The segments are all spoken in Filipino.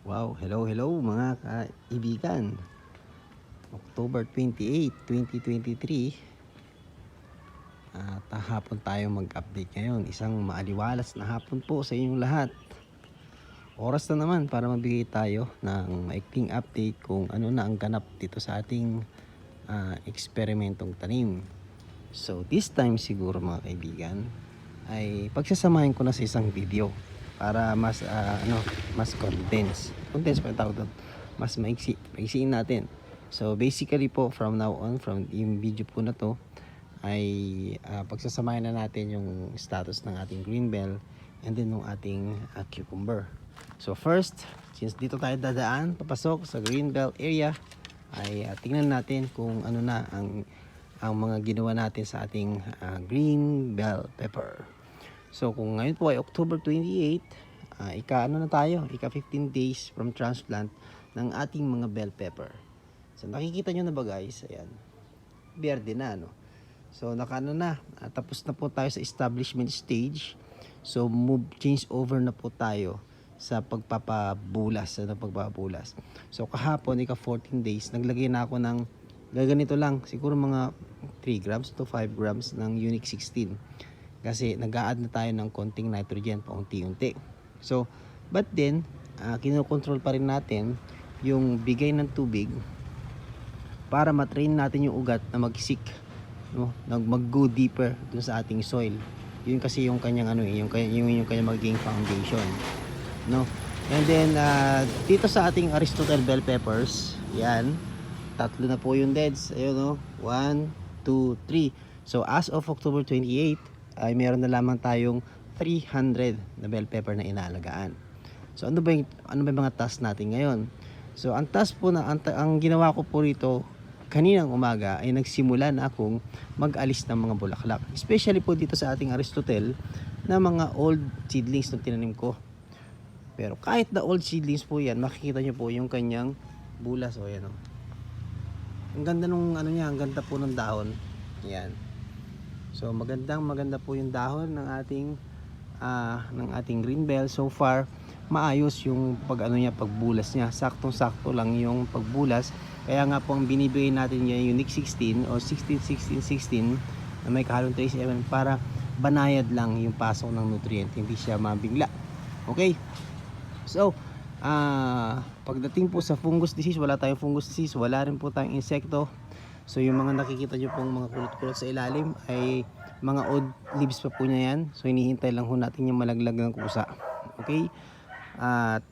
Wow, hello mga kaibigan. October 28, 2023. At hapon tayo mag-update ngayon. Isang maaliwalas na hapon po sa inyong lahat. Oras na naman para mabigay tayo ng maikling update kung ano na ang ganap dito sa ating eksperimentong tanim. So this time siguro mga kaibigan ay pagsasamahin ko na sa isang video para mas condense pa yung tawag doon, mas maiksiin natin. So basically po, from now on, from yung video po na to ay pagsasamahin na natin yung status ng ating green bell and then ng ating cucumber. So first, since dito tayo dadaan papasok sa green bell area, ay tingnan natin kung ano na ang mga ginawa natin sa ating green bell pepper. So kung ngayon po ay October 28, ika-ano na tayo, ika 15 days from transplant ng ating mga bell pepper. So nakikita nyo na ba guys, ayan, berde na, no? So nakano na, tapos na po tayo sa establishment stage. So change over na po tayo sa pagpapabulas. So kahapon, ika 14 days, naglagay na ako ng gaganito lang, siguro mga 3 grams to 5 grams ng Unique 16. Kasi nag-a-add na tayo ng konting nitrogen paunti-unti. So, but then, kinokontrol pa rin natin yung bigay ng tubig para matrain natin yung ugat na mag-seek, no? Mag-go deeper dun sa ating soil. Yun kasi yung kanyang yung kanyang magiging foundation, no? And then dito sa ating Aristotle bell peppers, yan, tatlo na po yung deads. Ayun, no? 1, 2, 3. So as of October 28 ay meron na lamang tayong 300 na bell pepper na inaalagaan. So ano ba yung mga task natin ngayon? So ang task po ang ginawa ko po rito kaninang umaga ay nagsimula na akong mag-alis ng mga bulaklak. Especially po dito sa ating Aristotle na mga old seedlings na tinanim ko. Pero kahit na old seedlings po yan, makikita nyo po yung kanyang bulas. O yan, o. Ang ganda nung ang ganda po ng dahon. Yan. So maganda po yung dahon ng ating green bell. So far, maayos yung pagbulas niya. Saktong-sakto lang yung pagbulas. Kaya nga po ang binibigay natin niya Unique 16 o 16-16-16 na may kahalong trace element para banayad lang yung pasok ng nutriente, hindi siya mabigla. Okay? So, pagdating po sa fungus disease, wala tayong fungus disease, wala rin po tayong insekto. So yung mga nakikita nyo pong mga kulot-kulot sa ilalim ay mga odd leaves pa po niya yan. So hinihintay lang ho natin yung malaglag ng kusa. Okay? At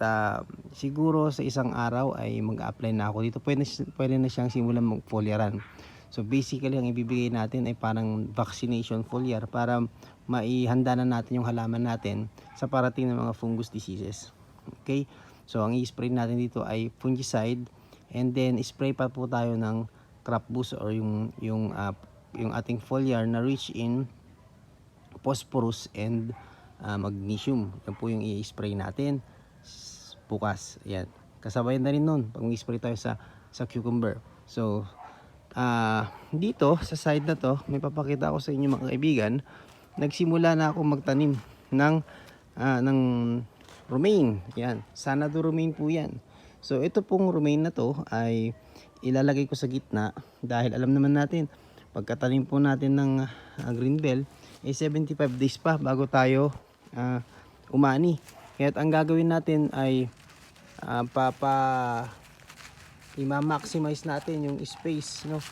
siguro sa isang araw ay mag-apply na ako dito. Pwede na siyang simulan mag-foliaran. So basically ang ibibigay natin ay parang vaccination foliar para maihanda na natin yung halaman natin sa parating ng mga fungus diseases. Okay? So ang i-spray natin dito ay fungicide, and then spray pa po tayo ng crop boost or yung ating foliar na rich in phosphorus and magnesium. Yan po yung i-spray natin bukas. Ayan. Kasabay na rin nun pag mag-spray tayo sa cucumber. So dito sa side na to, may papakita ako sa inyo mga kaibigan. Nagsimula na ako magtanim ng romaine. Yan, Sanadu romaine po yan. So ito pong romaine na to ay ilalagay ko sa gitna dahil alam naman natin pagkatanim po natin ng green bell ay 75 days pa bago tayo umani. Kaya ang gagawin natin ay i-maximize natin yung space, no,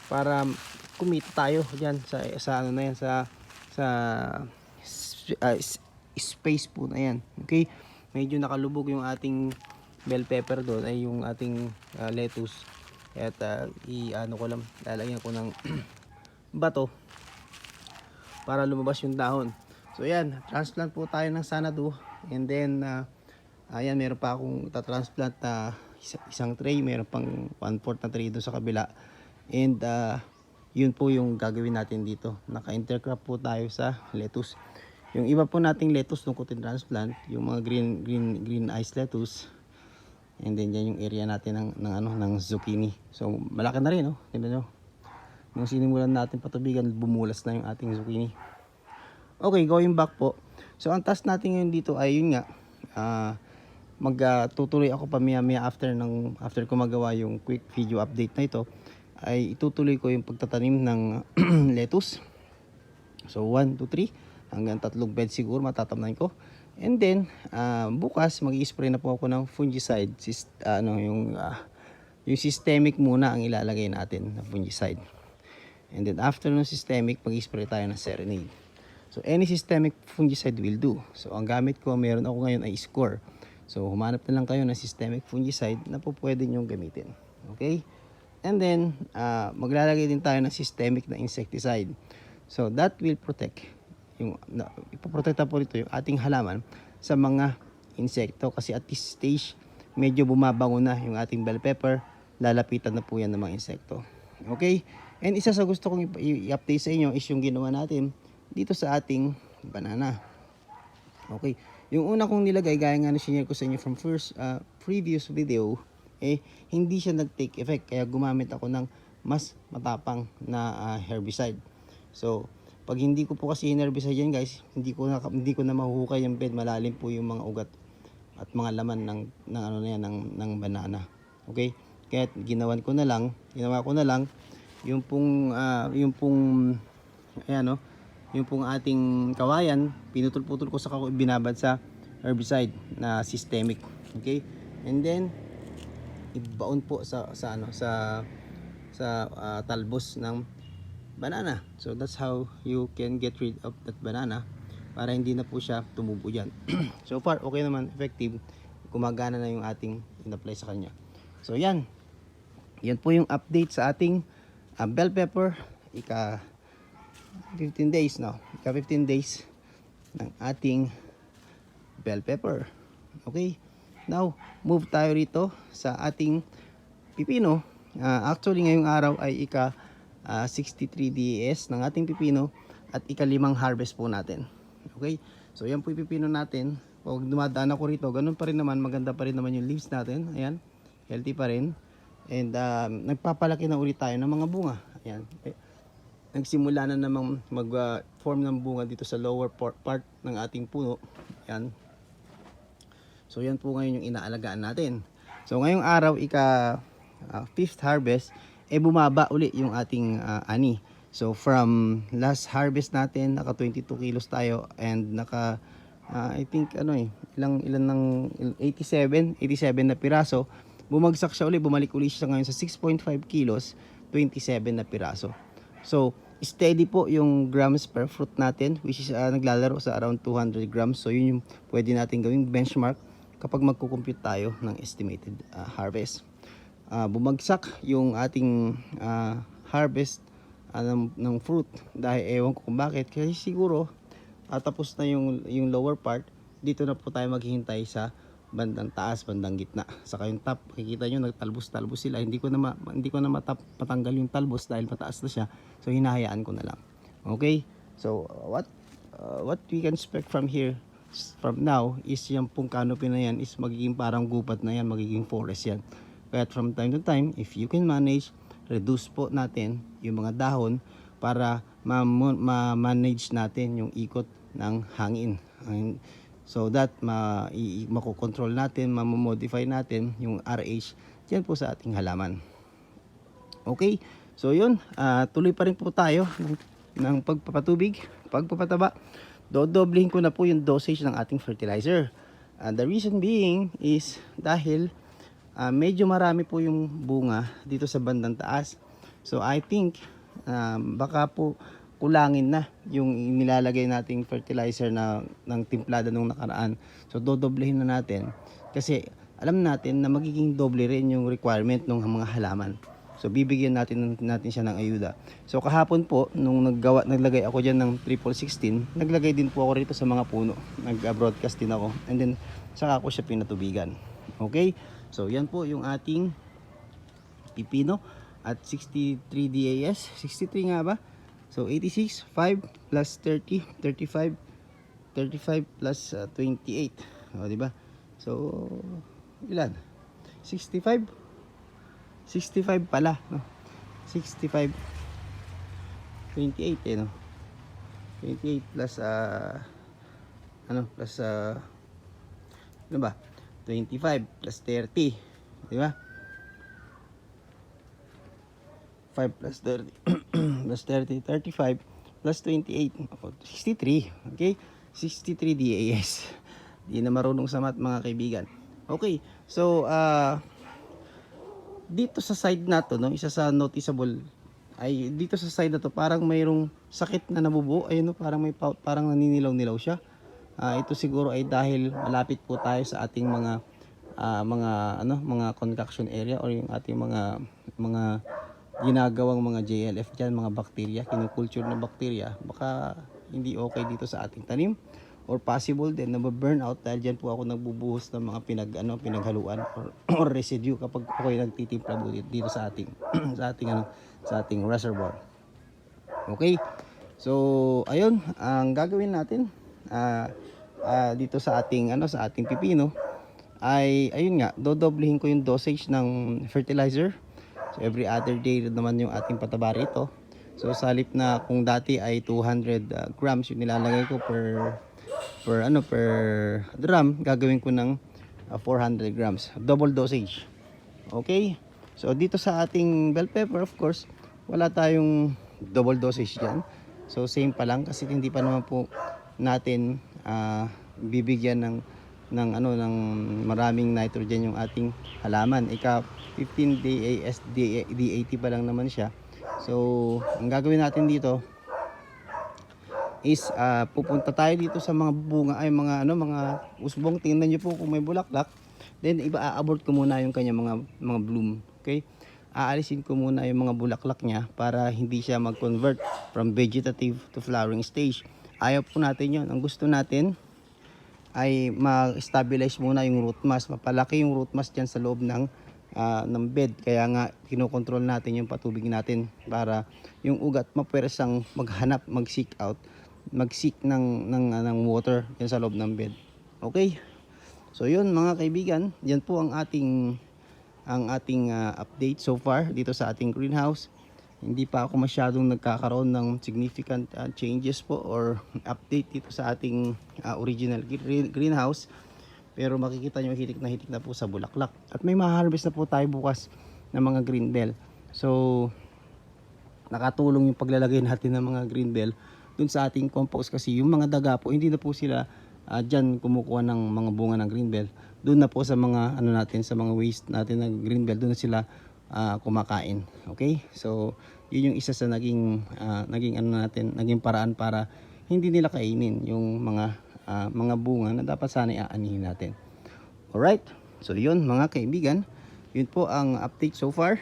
para kumita tayo diyan sa space po na yan. Okay, medyo nakalubog yung ating bell pepper doon, ay yung ating lettuce. At lalagyan ko ng bato para lumabas yung dahon. So yan, transplant po tayo ng Sanadu, and then ayan, meron pa akong transplant na isang tray, meron pang 1/4 na tray doon sa kabila, and yun po yung gagawin natin dito. Naka-intercrop po tayo sa lettuce. Yung iba po nating lettuce nung kutin transplant, yung mga green ice lettuce, and then yan yung area natin ng zucchini. So malaki na rin, no? Tingnan nyo, nung sinimulan natin patubigan, bumulas na yung ating zucchini. Okay, going back po. So ang task natin ngayon dito ay yun nga, tutuloy ako pa maya after ko magawa yung quick video update na ito, ay itutuloy ko yung pagtatanim ng lettuce. So 1, 2, 3 hanggang 3 bed siguro matatamnan ko. And then bukas mag-i-spray na po ako ng fungicide, yung systemic muna ang ilalagay natin na fungicide. And then after ng systemic, mag-i-spray tayo ng Serenade. So any systemic fungicide will do. So ang gamit ko, meron ako ngayon ay Score. So humanap na lang kayo ng systemic fungicide na po pwede nyong gamitin. Okay? And then maglalagay din tayo ng systemic na insecticide. So that will protect ipoprotekta po nito yung ating halaman sa mga insekto, kasi at this stage medyo bumabango na yung ating bell pepper, lalapitan na po yan ng mga insekto. Okay? And isa sa gusto kong i-update sa inyo is yung ginawa natin dito sa ating banana. Okay? Yung una kong nilagay, gaya nga na sinare ko sa inyo from previous video, hindi siya nag-take effect, kaya gumamit ako ng mas matapang na herbicide. So pag hindi ko po kasi herbicide yan guys, hindi ko na mahuhukay yung bed, malalim po yung mga ugat at mga laman ng banana. Okay? Kaya ginawa ko na lang yung pong ating kawayan, pinutol-putol ko sa binabad sa herbicide na systemic. Okay? And then ibaon po sa talbos ng banana. So that's how you can get rid of that banana para hindi na po siya tumubo dyan. So far okay naman, effective, gumagana na yung ating in-apply sa kanya. So yan po yung update sa ating bell pepper. Ika 15 days ng ating bell pepper. Okay, now move tayo rito sa ating pipino. Actually ngayong araw ay ika 63 days ng ating pipino at ika-5 harvest po natin. Okay, so yan po yung pipino natin. Pag dumadaan ako rito, ganun pa rin naman, maganda pa rin naman yung leaves natin. Ayan, healthy pa rin. And nagpapalaki na ulit tayo ng mga bunga. Ayan, nagsimula na namang mag-form ng bunga dito sa lower part ng ating puno. Ayan. So yan po ngayon yung inaalagaan natin. So ngayong araw, ika 5th harvest, bumaba uli yung ating ani. So from last harvest natin, naka 22 kilos tayo and naka I think ilan ng 87 na piraso. Bumagsak siya uli, bumalik uli siya ngayon sa 6.5 kilos, 27 na piraso. So steady po yung grams per fruit natin, which is naglalaro sa around 200 grams. So yun yung pwede natin gawing benchmark kapag magko-compute tayo ng estimated harvest. Bumagsak yung ating harvest ng fruit dahil ewan ko kung bakit, kasi siguro tapos na yung lower part, dito na po tayo maghihintay sa bandang taas, bandang gitna. Saka yung top, makikita nyo nagtalbos-talbos sila. Hindi ko na matanggal yung talbos dahil mataas na siya, so hinahayaan ko na lang. Okay, so what we can expect from now is yung pong canopy na yan is magiging parang gubat na yan, magiging forest yan. Kaya from time to time, if you can manage, reduce po natin yung mga dahon para ma-manage natin yung ikot ng hangin. So that makokontrol natin, mamodify natin yung RH dyan po sa ating halaman. Okay, so yun, tuloy pa rin po tayo ng pagpapatubig, pagpapataba. Dodobling ko na po yung dosage ng ating fertilizer. The reason being is dahil medyo marami po yung bunga dito sa bandang taas. So I think baka po kulangin na yung nilalagay nating fertilizer ng timplada nung nakaraan. So dodoblehin na natin kasi alam natin na magiging doble rin yung requirement ng mga halaman. So bibigyan natin siya ng ayuda. So kahapon po nung naglagay ako diyan ng 1616, naglagay din po ako rito sa mga puno. Nag-broadcast din ako and then saka ako siya pinatubigan. Okay? So yan po yung ating pipino at 63 DAS. 63 nga ba? So 86, 5 plus 30, 35, 35 plus 28. O, diba? So ilan? 65? 65 pala, no? 65, 28 no? 28 plus plus ano ba? 25 plus 30. Di ba? 5 plus 30 plus 30, 35 plus 28, 63. Okay? 63 DAS. Di na marunong sa math mga kaibigan. Okay. So, dito sa side na to, no, isa sa noticeable ay dito sa side na to parang mayroong sakit na nabubuo. Ayun, no, parang parang naninilaw-nilaw siya. Ito siguro ay dahil malapit po tayo sa ating mga concoction area or yung ating mga ginagawang mga JLF dyan, mga bakterya, kinukulture na bakterya. Baka hindi okay dito sa ating tanim, or possible din na ma-burn out dahil dyan po ako nagbubuhos ng mga pinaghaluan or residue kapag ako ay nagtitimpla dito sa ating sa ating reservoir. Okay? So, ayun, ang gagawin natin dito sa ating sa ating pipino ay ayun nga, dodoblehin ko yung dosage ng fertilizer. So every other day naman yung ating pataba rito. So sa halip na kung dati ay 200 grams yung nilalagay ko per drum, gagawin ko ng 400 grams. Double dosage. Okay? So dito sa ating bell pepper, of course, wala tayong double dosage diyan. So same pa lang kasi hindi pa naman po natin bibigyan ng maraming nitrogen yung ating halaman. 15 DAS DAT pa lang naman siya. So ang gagawin natin dito is pupunta tayo dito sa mga bunga ay mga usbong. Tingnan niyo po kung may bulaklak. Then aabort ko muna yung kanya mga bloom. Okay? Aalisin ko muna yung mga bulaklak niya para hindi siya mag-convert from vegetative to flowering stage. Ayaw po natin yun. Ang gusto natin ay ma-stabilize muna yung root mass. Mapalaki yung root mass dyan sa loob ng bed. Kaya nga kinokontrol natin yung patubig natin para yung ugat mapwersang maghanap, mag-seek ng water dyan sa loob ng bed. Okay? So yun mga kaibigan, yan po ang ating update so far dito sa ating greenhouse. Hindi pa ako masyadong nagkakaroon ng significant changes po or update dito sa ating original greenhouse. Pero makikita nyo hitik na po sa bulaklak. At may ma-harvest na po tayo bukas ng mga green bell. So nakatulong yung paglalagay natin ng mga green bell dun sa ating compost kasi yung mga daga po hindi na po sila dyan kumukuha ng mga bunga ng green bell. Doon na po sa mga sa mga waste natin ng green bell, doon na sila kumakain. Okay? So yun yung isa sa naging paraan para hindi nila kainin yung mga bunga na dapat sana aanihin natin. Alright? So yun mga kaibigan, yun po ang update so far.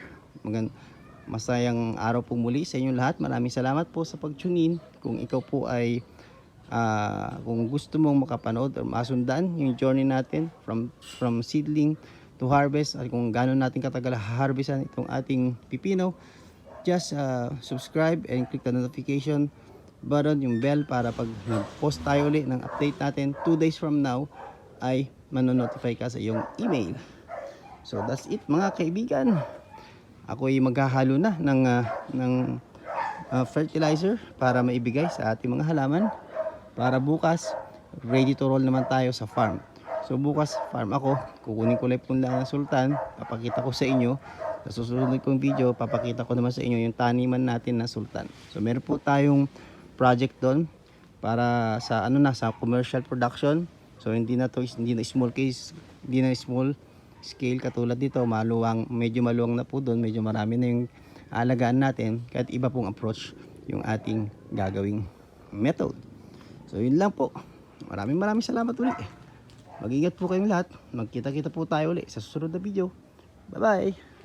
Masayang araw po muli sa inyong lahat. Maraming salamat po sa pag-tune in. Kung ikaw po ay kung gusto mong makapanood o masundan yung journey natin from seedling to harvest at kung gaano natin katagal harvestan itong ating pipino, just subscribe and click the notification button, yung bell, para pag post tayo ulit ng update natin 2 days from now ay manonotify ka sa iyong email. So that's it mga kaibigan. Ako ay maghahalo na ng fertilizer para maibigay sa ating mga halaman para bukas ready to roll naman tayo sa farm. So bukas farm ako, kukunin ko lang po lang ng sultan, papakita ko sa inyo. Sa susunod kong video, papakita ko naman sa inyo yung taniman natin na sultan. So meron po tayong project doon para sa sa commercial production. So hindi na small scale katulad dito, medyo maluwang na po doon, medyo marami na yung alagaan natin, kahit iba pong approach yung ating gagawing method. So yun lang po. Maraming salamat ulit. Mag-ingat po kayong lahat. Magkita-kita po tayo ulit sa susunod na video. Bye-bye!